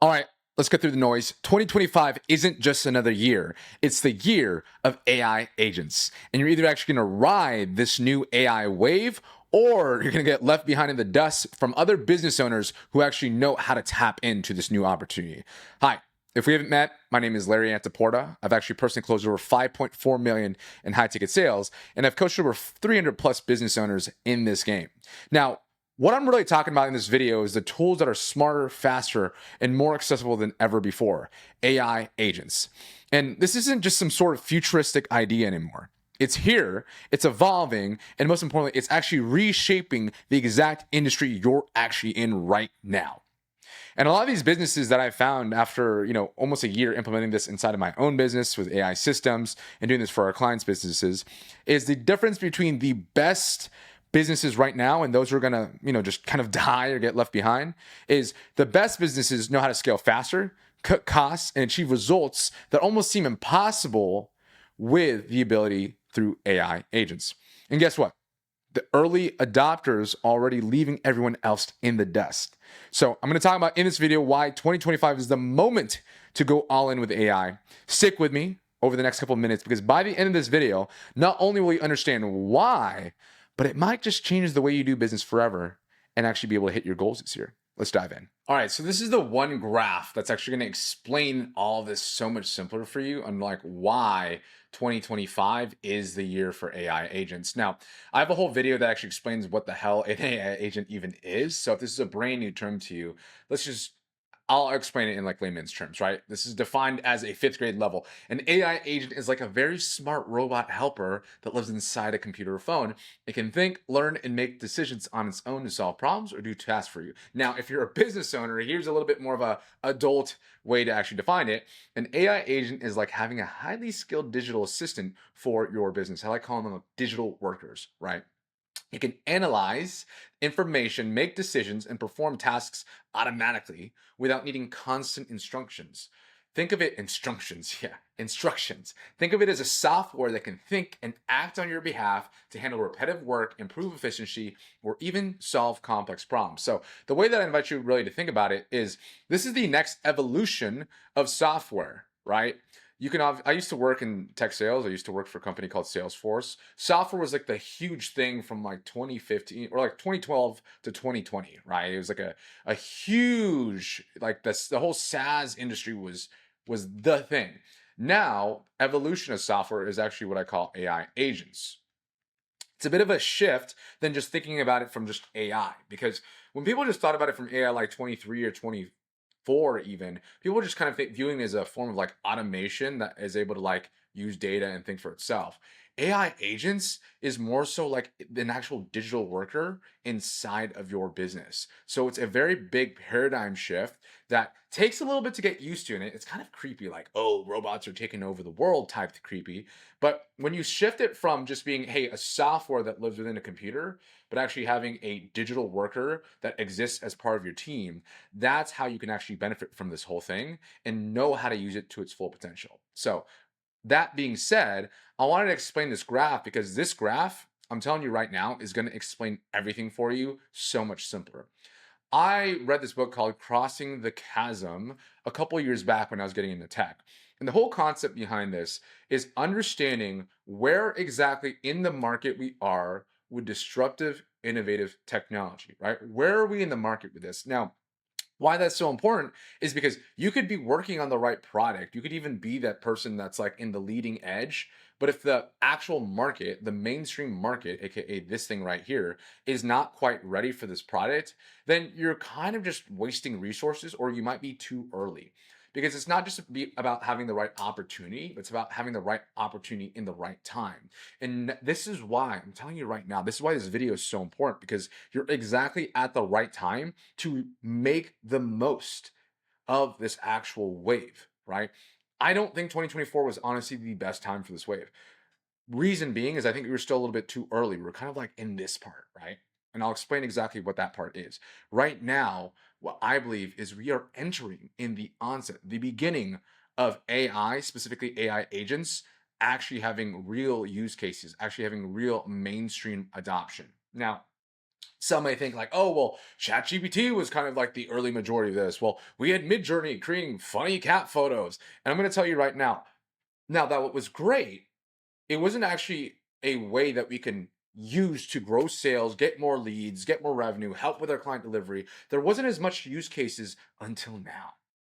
All right, let's get through the noise. 2025 isn't just another year, it's the year of AI agents. And you're either actually going to ride this new AI wave or you're going to get left behind in the dust from other business owners who actually know how to tap into this new opportunity. Hi. If we haven't met, my name is Larry Antaporta. I've actually personally closed over 5.4 million in high ticket sales, and I've coached over 300 plus business owners in this game. Now, what I'm really talking about in this video is the tools that are smarter, faster, and more accessible than ever before. AI agents. And this isn't just some sort of futuristic idea anymore. It's here, it's evolving, and most importantly, it's actually reshaping the exact industry you're actually in right now. And a lot of these businesses that I found after, almost a year implementing this inside of my own business with AI systems and doing this for our clients' businesses is the difference between the best businesses right now and those who are going to, just kind of die or get left behind is the best businesses know how to scale faster, cut costs, and achieve results that almost seem impossible with the ability through AI agents. And guess what? The early adopters already leaving everyone else in the dust. So I'm going to talk about in this video why 2025 is the moment to go all in with AI. Stick with me over the next couple of minutes because by the end of this video, not only will you understand why, but it might just change the way you do business forever and actually be able to hit your goals this year. Let's dive in. All right, so this is the one graph that's actually going to explain all this so much simpler for you and like why 2025 is the year for AI agents. Now, I have a whole video that actually explains what the hell an AI agent even is. So if this is a brand new term to you, I'll explain it in like layman's terms, right? This is defined as a 5th grade level. An AI agent is like a very smart robot helper that lives inside a computer or phone. It can think, learn, and make decisions on its own to solve problems or do tasks for you. Now, if you're a business owner, here's a little bit more of a adult way to actually define it. An AI agent is like having a highly skilled digital assistant for your business. I like calling them digital workers, right? It can analyze information, make decisions, and perform tasks automatically without needing constant instructions. Think of it instructions. Think of it as a software that can think and act on your behalf to handle repetitive work, improve efficiency, or even solve complex problems. So the way that I invite you really to think about it is this is the next evolution of software, right? I used to work in tech sales. I used to work for a company called Salesforce. Software was like the huge thing from like 2015 or like 2012 to 2020, right? It was like a huge, like the whole SaaS industry was the thing. Now, evolution of software is actually what I call AI agents. It's a bit of a shift than just thinking about it from just AI, because when people just thought about it from AI like 23 or 24 even, people were just kind of viewing it as a form of like automation that is able to like use data and think for itself. AI agents is more so like an actual digital worker inside of your business. So it's a very big paradigm shift that takes a little bit to get used to. And it's kind of creepy, like, oh, robots are taking over the world type creepy. But when you shift it from just being, hey, a software that lives within a computer, but actually having a digital worker that exists as part of your team, that's how you can actually benefit from this whole thing and know how to use it to its full potential. So that being said, I wanted to explain this graph because this graph, I'm telling you right now, is going to explain everything for you so much simpler. I read this book called Crossing the Chasm a couple years back when I was getting into tech. And the whole concept behind this is understanding where exactly in the market we are with disruptive, innovative technology, right? Where are we in the market with this? Now, why that's so important is because you could be working on the right product. You could even be that person that's like in the leading edge. But if the actual market, the mainstream market, aka this thing right here, is not quite ready for this product, then you're kind of just wasting resources or you might be too early. Because it's not just about having the right opportunity, it's about having the right opportunity in the right time. And this is why I'm telling you right now, this is why this video is so important because you're exactly at the right time to make the most of this actual wave, right? I don't think 2024 was honestly the best time for this wave. Reason being is I think we were still a little bit too early. We're kind of like in this part, right? And I'll explain exactly what that part is. Right now, what I believe is we are entering in the onset, the beginning of AI, specifically AI agents, actually having real use cases, actually having real mainstream adoption. Now, Some may think like, oh, well, ChatGPT was kind of like the early majority of this. Well, we had Midjourney creating funny cat photos. And I'm going to tell you right now, that what was great, it wasn't actually a way that we can use to grow sales, get more leads, get more revenue, help with our client delivery. There wasn't as much use cases until now.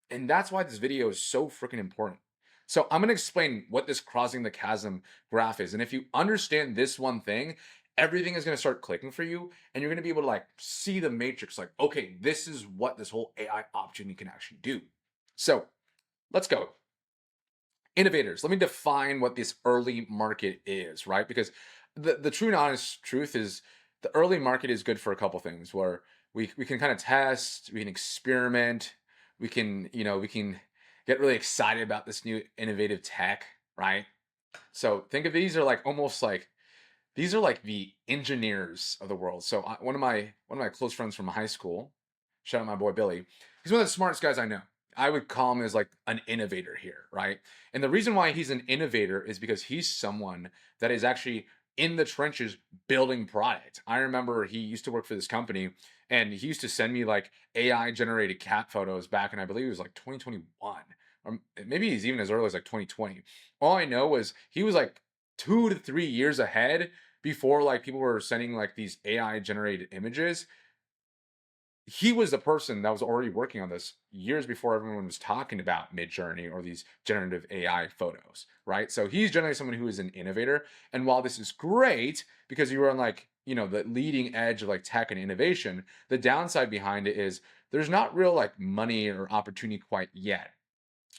And that's why this video is so freaking important. So I'm going to explain what this crossing the chasm graph is. And if you understand this one thing, everything is going to start clicking for you and you're going to be able to like see the matrix like, okay, this is what this whole AI opportunity can actually do. So let's go. Innovators. Let me define what this early market is, right? Because the true and honest truth is the early market is good for a couple things where we can kind of test, we can experiment, we can get really excited about this new innovative tech, right? So think of these are like almost like these are like the engineers of the world. So one of my close friends from high school, shout out my boy Billy. He's one of the smartest guys I know. I would call him as like an innovator here, right? And the reason why he's an innovator is because he's someone that is actually in the trenches building product. I remember he used to work for this company and he used to send me like AI generated cat photos back in I believe it was like 2021 or maybe he's even as early as like 2020. All I know was he was like 2 to 3 years ahead before like people were sending like these AI generated images. He was the person that was already working on this years before everyone was talking about Midjourney or these generative AI photos, right? So he's generally someone who is an innovator. And while this is great because you are on like, the leading edge of like tech and innovation, the downside behind it is there's not real like money or opportunity quite yet.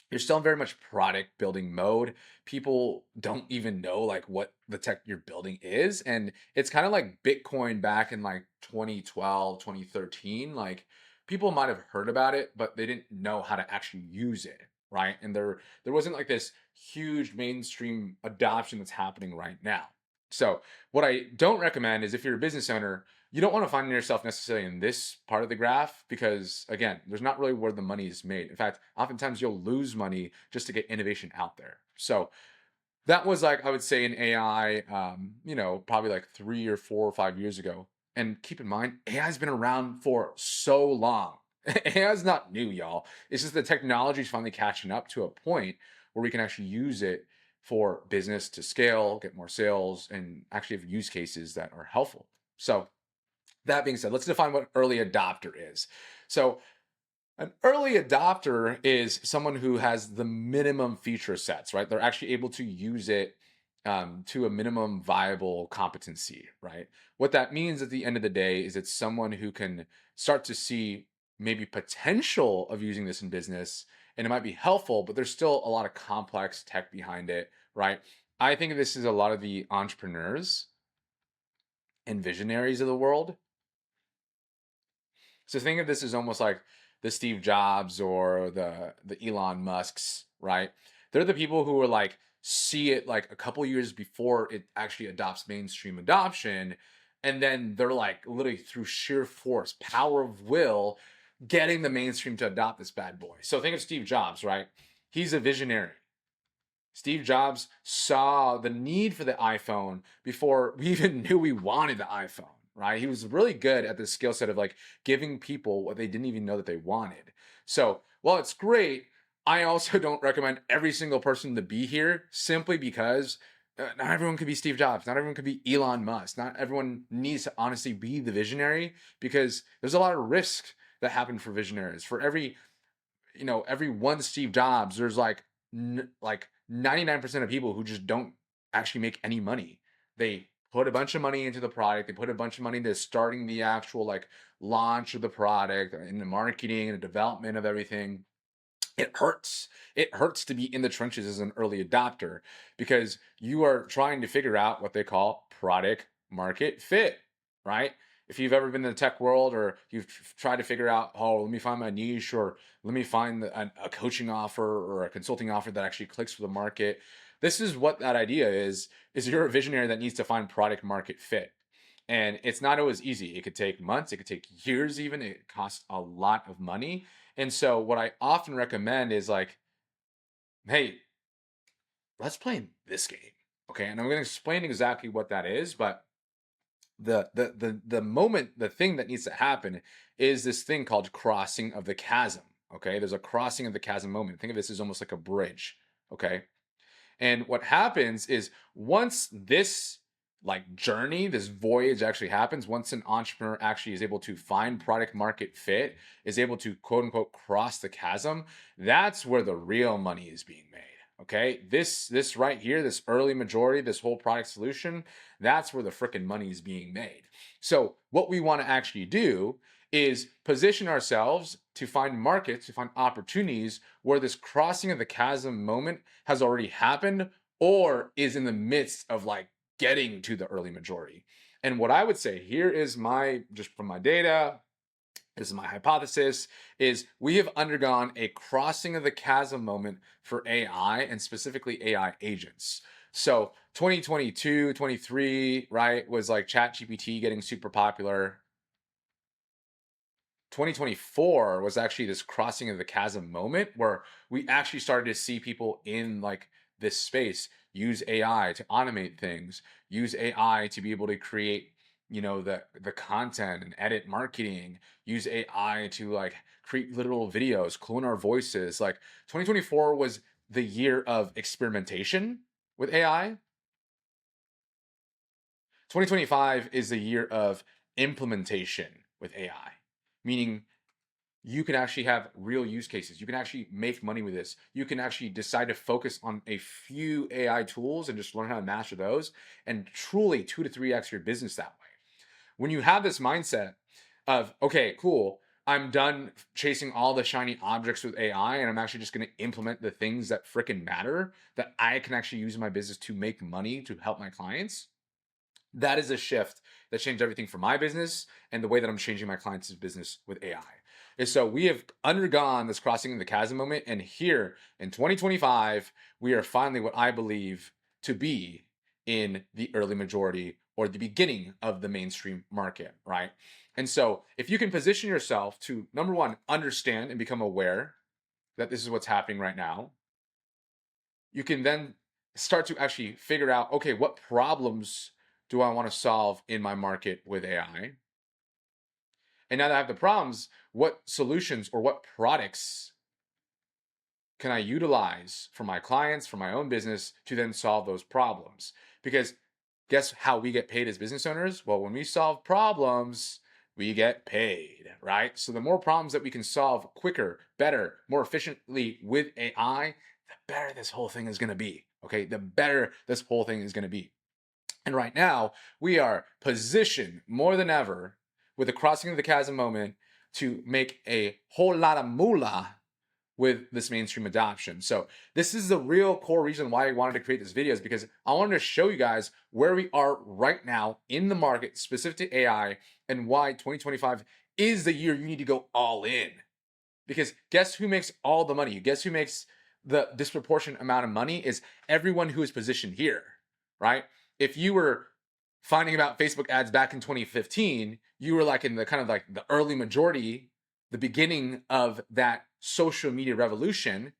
You're still in very much product building mode. People don't even know like what the tech you're building is. And it's kind of like Bitcoin back in like 2012, 2013. Like people might have heard about it, but they didn't know how to actually use it. Right. And there wasn't like this huge mainstream adoption that's happening right now. So what I don't recommend is if you're a business owner, you don't want to find yourself necessarily in this part of the graph because again, there's not really where the money is made. In fact, oftentimes you'll lose money just to get innovation out there. So that was like I would say in AI, probably like 3 or 4 or 5 years ago. And keep in mind, AI has been around for so long. AI is not new, y'all. It's just the technology is finally catching up to a point where we can actually use it for business to scale, get more sales, and actually have use cases that are helpful. So that being said, let's define what early adopter is. So, an early adopter is someone who has the minimum feature sets, right? They're actually able to use it to a minimum viable competency, right? What that means at the end of the day is it's someone who can start to see maybe potential of using this in business and it might be helpful, but there's still a lot of complex tech behind it, right? I think this is a lot of the entrepreneurs and visionaries of the world. So think of this as almost like the Steve Jobs or the Elon Musks, right? They're the people who are like see it like a couple years before it actually adopts mainstream adoption, and then they're like literally through sheer force, power of will, getting the mainstream to adopt this bad boy. So think of Steve Jobs, right? He's a visionary. Steve Jobs saw the need for the iPhone before we even knew we wanted the iPhone, right? He was really good at the skill set of like giving people what they didn't even know that they wanted. So while it's great, I also don't recommend every single person to be here simply because not everyone could be Steve Jobs. Not everyone could be Elon Musk. Not everyone needs to honestly be the visionary because there's a lot of risk that happen for visionaries. For every one Steve Jobs, there's like 99% of people who just don't actually make any money. They put a bunch of money into the product. They put a bunch of money into starting the actual like launch of the product and the marketing and the development of everything. It hurts. It hurts to be in the trenches as an early adopter because you are trying to figure out what they call product market fit, right? If you've ever been in the tech world or you've tried to figure out, oh, let me find my niche or let me find a coaching offer or a consulting offer that actually clicks for the market. This is what that idea is you're a visionary that needs to find product market fit. And it's not always easy. It could take months, it could take years even. It costs a lot of money. And so what I often recommend is like, hey, let's play this game. Okay. And I'm going to explain exactly what that is, but the moment, the thing that needs to happen is this thing called crossing of the chasm. Okay, there's a crossing of the chasm moment. Think of this as almost like a bridge. Okay, and what happens is once this like journey, this voyage actually happens, once an entrepreneur actually is able to find product market fit, is able to quote unquote cross the chasm, that's where the real money is being made. Okay. This right here, this early majority, this whole product solution, that's where the freaking money is being made. So what we want to actually do is position ourselves to find markets, to find opportunities where this crossing of the chasm moment has already happened or is in the midst of like getting to the early majority. And what I would say here is my, just from my data, this is my hypothesis, is we have undergone a crossing of the chasm moment for AI and specifically AI agents. So 2022, 23, right, was like chat GPT getting super popular. 2024 was actually this crossing of the chasm moment where we actually started to see people in like this space use AI to automate things, use AI to be able to create, the content and edit marketing, use AI to like create literal videos, clone our voices. Like 2024 was the year of experimentation with AI. 2025 is the year of implementation with AI, meaning you can actually have real use cases. You can actually make money with this. You can actually decide to focus on a few AI tools and just learn how to master those and truly 2 to 3x your business that way. When you have this mindset of, okay, cool, I'm done chasing all the shiny objects with AI and I'm actually just going to implement the things that freaking matter that I can actually use in my business to make money to help my clients. That is a shift that changed everything for my business and the way that I'm changing my clients' business with AI. And so we have undergone this crossing of the chasm moment. And here in 2025, we are finally what I believe to be in the early majority or the beginning of the mainstream market, right? And so if you can position yourself to, number one, understand and become aware that this is what's happening right now, you can then start to actually figure out, okay, what problems do I want to solve in my market with AI? And now that I have the problems, what solutions or what products can I utilize for my clients, for my own business to then solve those problems? Because guess how we get paid as business owners? Well, when we solve problems, we get paid, right? So the more problems that we can solve quicker, better, more efficiently with AI, the better this whole thing is going to be. Okay. The better this whole thing is going to be. And right now, we are positioned more than ever with the crossing of the chasm moment to make a whole lot of moolah with this mainstream adoption. So this is the real core reason why I wanted to create this video, is because I wanted to show you guys where we are right now in the market specific to AI and why 2025 is the year you need to go all in. Because guess who makes all the money? Guess who makes the disproportionate amount of money is everyone who is positioned here, right? If you were finding about Facebook ads back in 2015, you were like in the kind of like the early majority, the beginning of that social media revolution.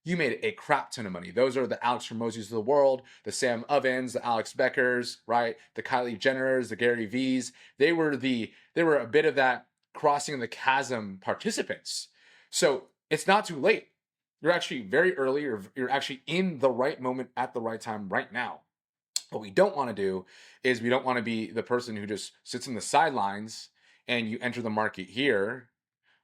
You made a crap ton of money. Those are the Alex Hormozis of the world, the Sam Ovens, the Alex Beckers, right? The Kylie Jenners, the Gary V's. They were a bit of that crossing the chasm participants. So it's not too late. You're actually very early. You're actually in the right moment at the right time right now. What we don't want to do is we don't want to be the person who just sits in the sidelines and you enter the market here,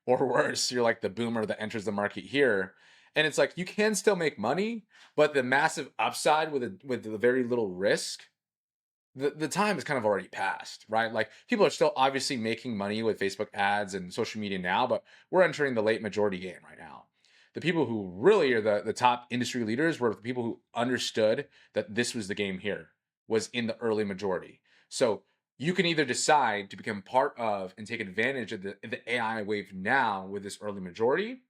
or worse, you're like the boomer that enters the market here. And it's like you can still make money, but the massive upside with the very little risk, the time is kind of already passed, right? Like people are still obviously making money with Facebook ads and social media now, but we're entering the late majority game right now. The people who really are the top industry leaders were the people who understood that this was the game here, was in the early majority. So you can either decide to become part of and take advantage of the AI wave now with this early majority,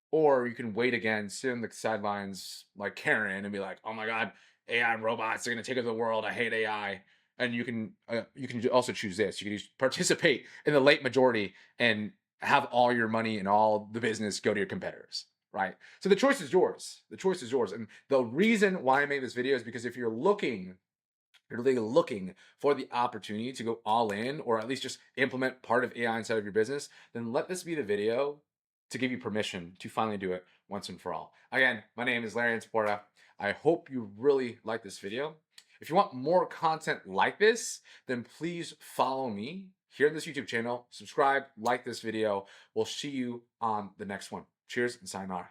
or you can wait again, sit on the sidelines like Karen and be like, oh my God, AI and robots are going to take over the world. I hate AI. And you can also choose this. You can participate in the late majority and have all your money and all the business go to your competitors, right? So the choice is yours. The choice is yours. And the reason why I made this video is because if you're looking you're really looking for the opportunity to go all in, or at least just implement part of AI inside of your business, then let this be the video to give you permission to finally do it once and for all. Again, my name is Larry Porta. I hope you really like this video. If you want more content like this, then please follow me here on this YouTube channel. Subscribe, like this video. We'll see you on the next one. Cheers and sayonara.